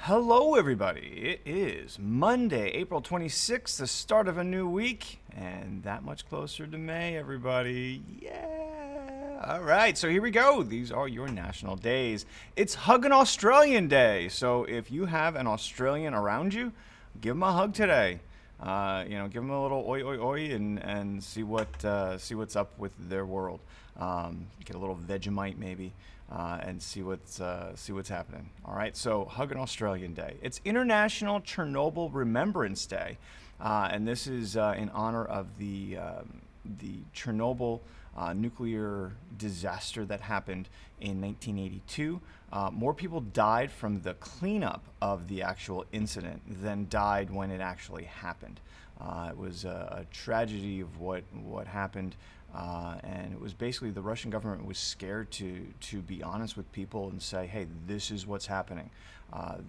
Hello, everybody. It is Monday, April 26th, the start of a new week, and that much closer to May, everybody. Yeah. All right, so here we go. These are your national days. It's Hug an Australian Day. So if you have an Australian around you, give them a hug today. Give them a little oi oi oi and see what's up with their world. Get a little Vegemite maybe, and see what's happening. All right. So Hug an Australian Day. It's International Chernobyl Remembrance Day, and this is in honor of the Chernobyl nuclear disaster that happened in 1982. More people died from the cleanup of the actual incident than died when it actually happened. It was a tragedy of what happened, and it was basically the Russian government was scared to be honest with people and say, hey, this is what's happening.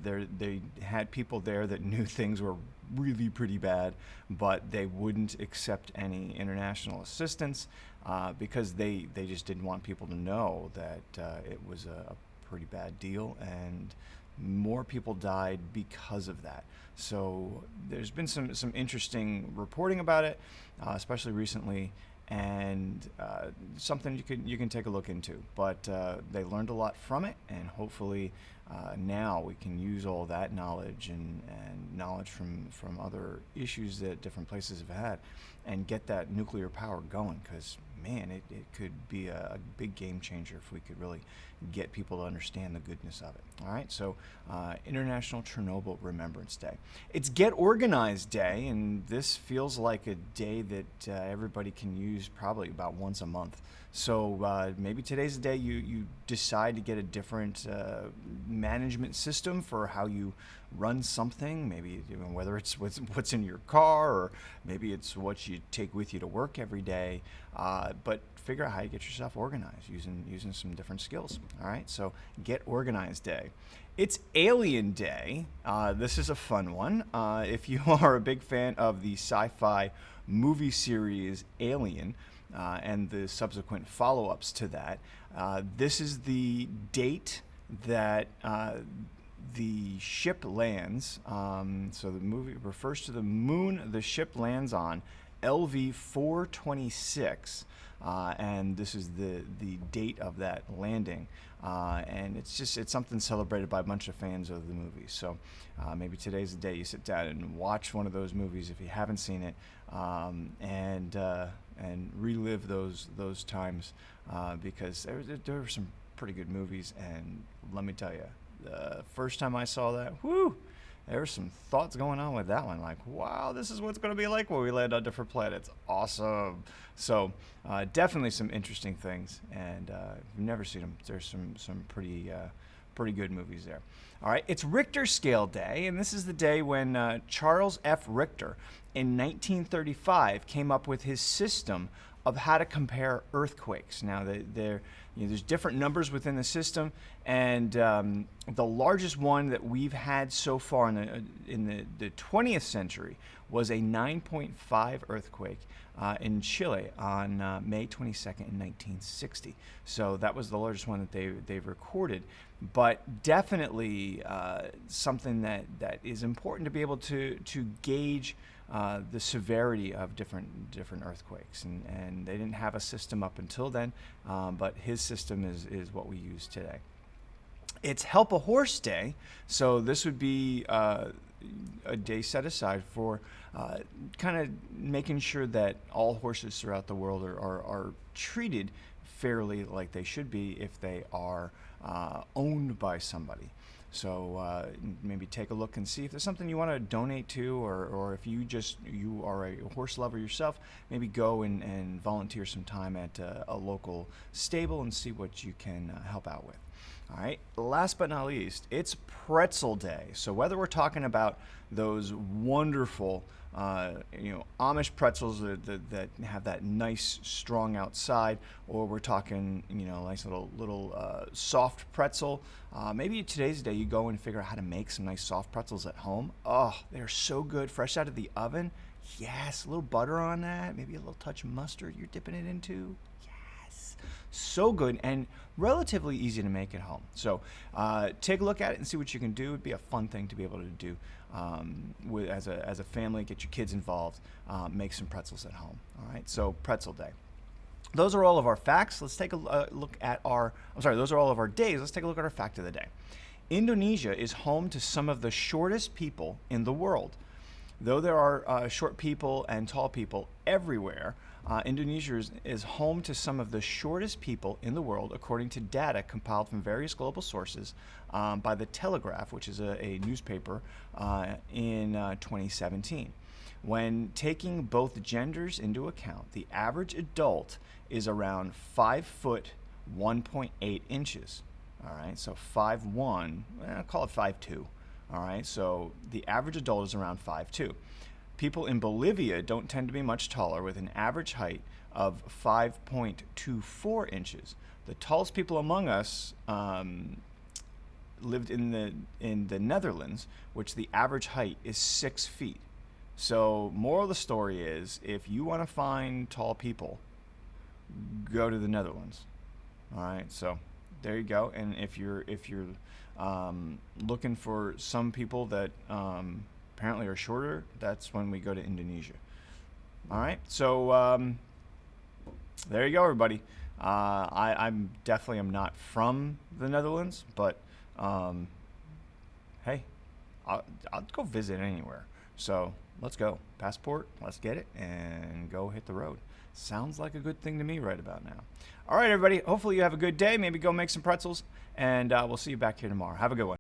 They had people there that knew things were really pretty bad, but they wouldn't accept any international assistance because they just didn't want people to know that it was a pretty bad deal, and more people died because of that. So there's been some interesting reporting about it, especially recently, and something you can take a look into. But they learned a lot from it, and hopefully now we can use all that knowledge and knowledge from other issues that different places have had and get that nuclear power going, because man, it could be a big game changer if we could really get people to understand the goodness of it. All right, so International Chernobyl Remembrance Day. It's Get Organized Day, and this feels like a day that everybody can use probably about once a month. So maybe today's the day you decide to get a different management system for how you run something. Maybe whether it's what's in your car, or maybe it's what you take with you to work every day. But figure out how you get yourself organized using some different skills. All right, so Get Organized Day. It's Alien Day. This is a fun one. If you are a big fan of the sci-fi movie series Alien, and the subsequent follow-ups to that, this is the date that the ship lands. So the movie refers to the moon the ship lands on, LV 426, and this is the date of that landing. And it's something celebrated by a bunch of fans of the movie. So maybe today's the day you sit down and watch one of those movies if you haven't seen it, and relive those times, because there were some pretty good movies. And let me tell you, the first time I saw that, there were some thoughts going on with that one. Like, wow, this is what's going to be like when we land on different planets. Awesome. So definitely some interesting things. And if you've never seen them, there's some pretty good movies there. All right, it's Richter Scale Day, and this is the day when Charles F. Richter in 1935 came up with his system of how to compare earthquakes. Now, there's different numbers within the system, and the largest one that we've had so far in the 20th century was a 9.5 earthquake in Chile on May 22nd in 1960. So that was the largest one that they've recorded, but definitely something that is important to be able to gauge the severity of different earthquakes, and they didn't have a system up until then, but his system is what we use today. It's Help a Horse Day, so this would be a day set aside for kind of making sure that all horses throughout the world are treated fairly, like they should be if they are owned by somebody. So maybe take a look and see if there's something you want to donate to, or if you are a horse lover yourself, maybe go and volunteer some time at a local stable and see what you can help out with. All right, last but not least, it's Pretzel Day. So whether we're talking about those wonderful Amish pretzels that have that nice strong outside, or we're talking nice little soft pretzel. Maybe today's the day you go and figure out how to make some nice soft pretzels at home. Oh, they're so good, fresh out of the oven. Yes, a little butter on that, maybe a little touch of mustard you're dipping it into. Yes. So good and relatively easy to make at home. So take a look at it and see what you can do. It'd be a fun thing to be able to do as a family. Get your kids involved. Make some pretzels at home. All right. So pretzel day. Those are all of our facts. Let's take a look at our. I'm sorry. Those are all of our days. Let's take a look at our fact of the day. Indonesia is home to some of the shortest people in the world. Though there are short people and tall people everywhere, Indonesia is home to some of the shortest people in the world, according to data compiled from various global sources by The Telegraph, which is a newspaper, in 2017. When taking both genders into account, the average adult is around 5 foot 1.8 inches. All right, so 5'1", call it 5'2". All right, so the average adult is around 5'2". People in Bolivia don't tend to be much taller, with an average height of 5.24 inches. The tallest people among us lived in the Netherlands, which the average height is 6 feet. So, moral of the story is, if you want to find tall people, go to the Netherlands. All right, so there you go. And if you're looking for some people that apparently are shorter, that's when we go to Indonesia. All right, so there you go, everybody. I'm definitely am not from the Netherlands, but hey, I'll go visit anywhere. So let's go. Passport, let's get it, and go hit the road. Sounds like a good thing to me right about now. All right, everybody. Hopefully you have a good day. Maybe go make some pretzels, and we'll see you back here tomorrow. Have a good one.